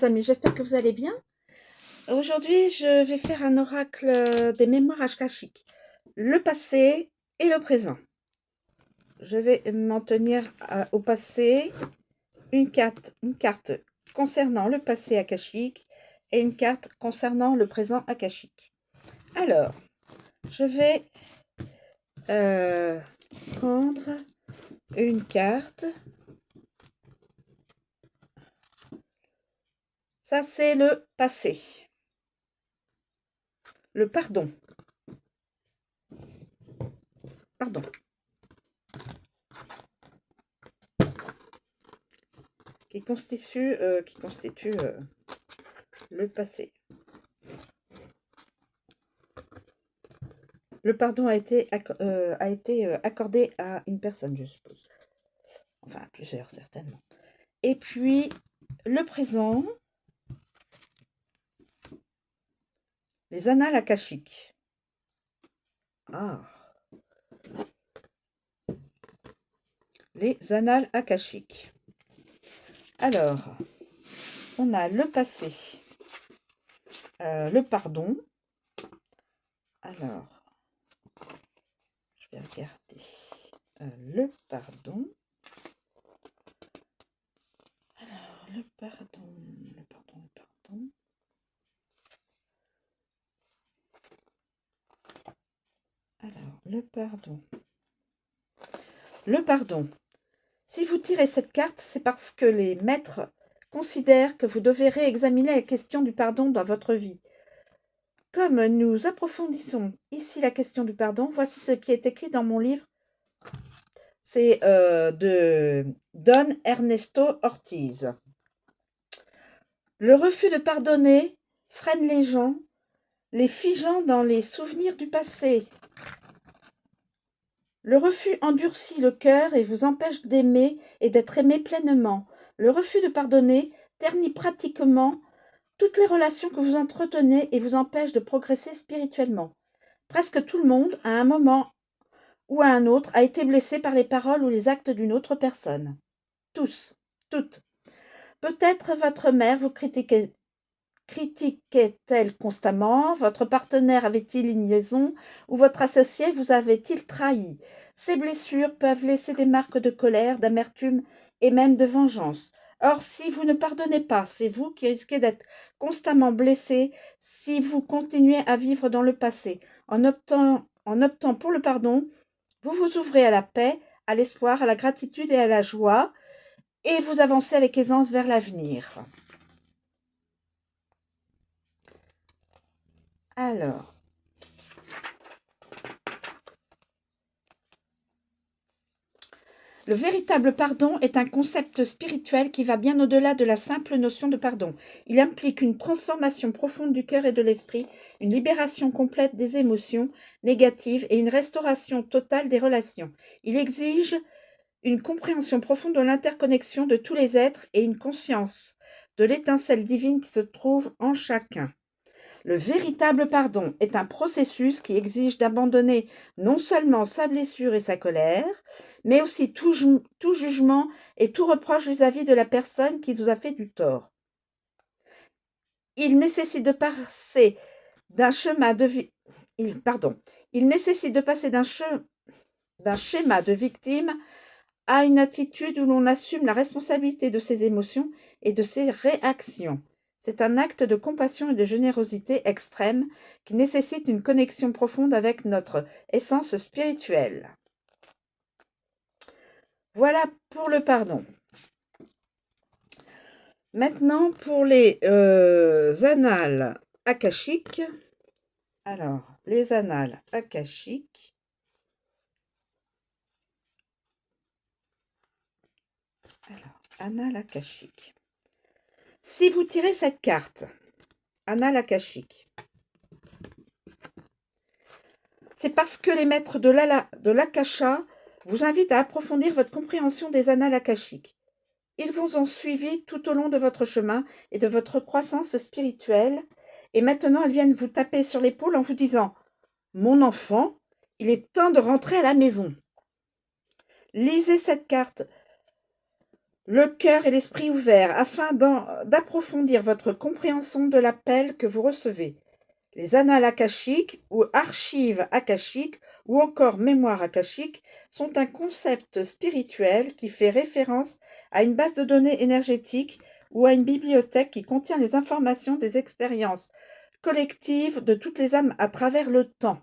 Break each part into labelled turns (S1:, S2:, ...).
S1: Amis, j'espère que vous allez bien. Aujourd'hui, je vais faire un oracle des mémoires akashiques, le passé et le présent. Je vais m'en tenir au passé, une carte concernant le passé akashique et une carte concernant le présent akashique. Alors, je vais prendre une carte. Ça, c'est le passé. Le pardon. Pardon. Qui constitue le passé. Le pardon a été accordé à une personne, je suppose. Enfin, à plusieurs, certainement. Et puis, le présent, les annales akashiques. Ah. Les annales akashiques. Alors, on a le passé, le pardon. Alors, je vais regarder le pardon. Alors, le pardon. Alors, le pardon. Le pardon. Si vous tirez cette carte, c'est parce que les maîtres considèrent que vous devez réexaminer la question du pardon dans votre vie. Comme nous approfondissons ici la question du pardon, voici ce qui est écrit dans mon livre. C'est de Don Ernesto Ortiz. Le refus de pardonner freine les gens, les figeant dans les souvenirs du passé. Le refus endurcit le cœur et vous empêche d'aimer et d'être aimé pleinement. Le refus de pardonner ternit pratiquement toutes les relations que vous entretenez et vous empêche de progresser spirituellement. Presque tout le monde, à un moment ou à un autre, a été blessé par les paroles ou les actes d'une autre personne. Tous, toutes. Peut-être votre mère vous critiquait-elle constamment, votre partenaire avait-il une liaison, ou votre associé vous avait-il trahi. Ces blessures peuvent laisser des marques de colère, d'amertume et même de vengeance. Or, si vous ne pardonnez pas, c'est vous qui risquez d'être constamment blessé si vous continuez à vivre dans le passé. En optant pour le pardon, vous vous ouvrez à la paix, à l'espoir, à la gratitude et à la joie, et vous avancez avec aisance vers l'avenir. Alors, le véritable pardon est un concept spirituel qui va bien au-delà de la simple notion de pardon. Il implique une transformation profonde du cœur et de l'esprit, une libération complète des émotions négatives et une restauration totale des relations. Il exige une compréhension profonde de l'interconnexion de tous les êtres et une conscience de l'étincelle divine qui se trouve en chacun. Le véritable pardon est un processus qui exige d'abandonner non seulement sa blessure et sa colère, mais aussi tout jugement et tout reproche vis-à-vis de la personne qui vous a fait du tort. Il nécessite de passer d'un schéma de victime à une attitude où l'on assume la responsabilité de ses émotions et de ses réactions. C'est un acte de compassion et de générosité extrême qui nécessite une connexion profonde avec notre essence spirituelle. Voilà pour le pardon. Maintenant, pour les annales akashiques. Alors, les annales akashiques. Alors, annales akashiques. Si vous tirez cette carte, annales akashiques, c'est parce que les maîtres de l'Akasha vous invitent à approfondir votre compréhension des annales akashiques. Ils vous ont suivi tout au long de votre chemin et de votre croissance spirituelle, et maintenant elles viennent vous taper sur l'épaule en vous disant « Mon enfant, il est temps de rentrer à la maison. » Lisez cette carte le cœur et l'esprit ouverts afin d'approfondir votre compréhension de l'appel que vous recevez. Les annales akashiques ou archives akashiques ou encore mémoire akashique sont un concept spirituel qui fait référence à une base de données énergétique ou à une bibliothèque qui contient les informations des expériences collectives de toutes les âmes à travers le temps.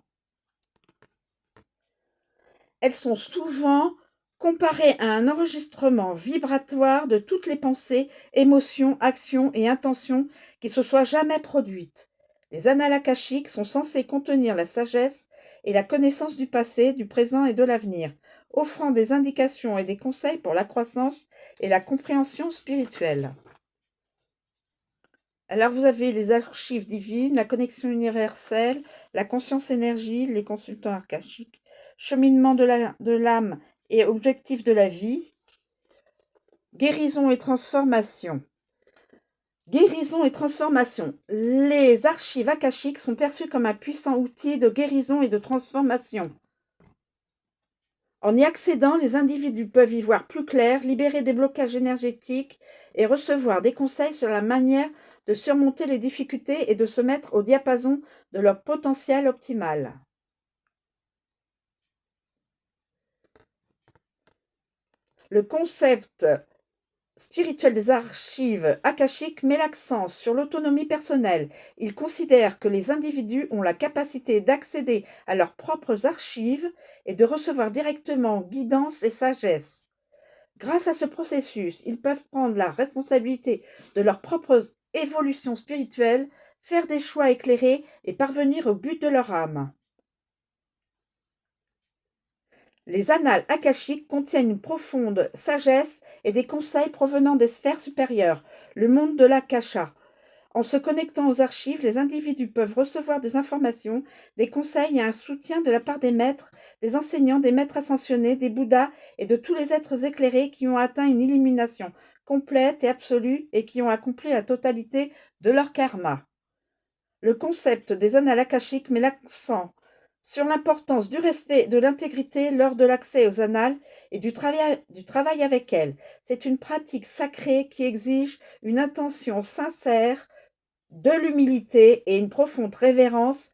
S1: Elles sont souvent comparées à un enregistrement vibratoire de toutes les pensées, émotions, actions et intentions qui se soient jamais produites. Les annales akashiques sont censées contenir la sagesse et la connaissance du passé, du présent et de l'avenir, offrant des indications et des conseils pour la croissance et la compréhension spirituelle. Alors vous avez les archives divines, la connexion universelle, la conscience énergie, les consultants akashiques, cheminement de l'âme et objectif de la vie, guérison et transformation. Guérison et transformation. Les archives akashiques sont perçues comme un puissant outil de guérison et de transformation. En y accédant, les individus peuvent y voir plus clair, libérer des blocages énergétiques et recevoir des conseils sur la manière de surmonter les difficultés et de se mettre au diapason de leur potentiel optimal. Le concept spirituel des archives akashiques met l'accent sur l'autonomie personnelle. Il considère que les individus ont la capacité d'accéder à leurs propres archives et de recevoir directement guidance et sagesse. Grâce à ce processus, ils peuvent prendre la responsabilité de leur propre évolution spirituelle, faire des choix éclairés et parvenir au but de leur âme. Les annales akashiques contiennent une profonde sagesse et des conseils provenant des sphères supérieures, le monde de l'akasha. En se connectant aux archives, les individus peuvent recevoir des informations, des conseils et un soutien de la part des maîtres, des enseignants, des maîtres ascensionnés, des bouddhas et de tous les êtres éclairés qui ont atteint une illumination complète et absolue et qui ont accompli la totalité de leur karma. Le concept des annales akashiques met l'accent sur l'importance du respect et de l'intégrité lors de l'accès aux annales et du travail avec elles. C'est une pratique sacrée qui exige une intention sincère, de l'humilité et une profonde révérence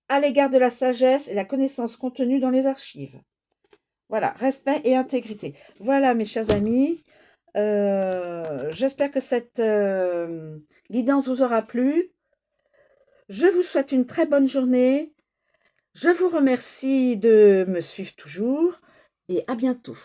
S1: à l'égard de la sagesse et la connaissance contenue dans les archives. Voilà, respect et intégrité. Voilà, mes chers amis, j'espère que cette guidance vous aura plu. Je vous souhaite une très bonne journée. Je vous remercie de me suivre toujours et à bientôt.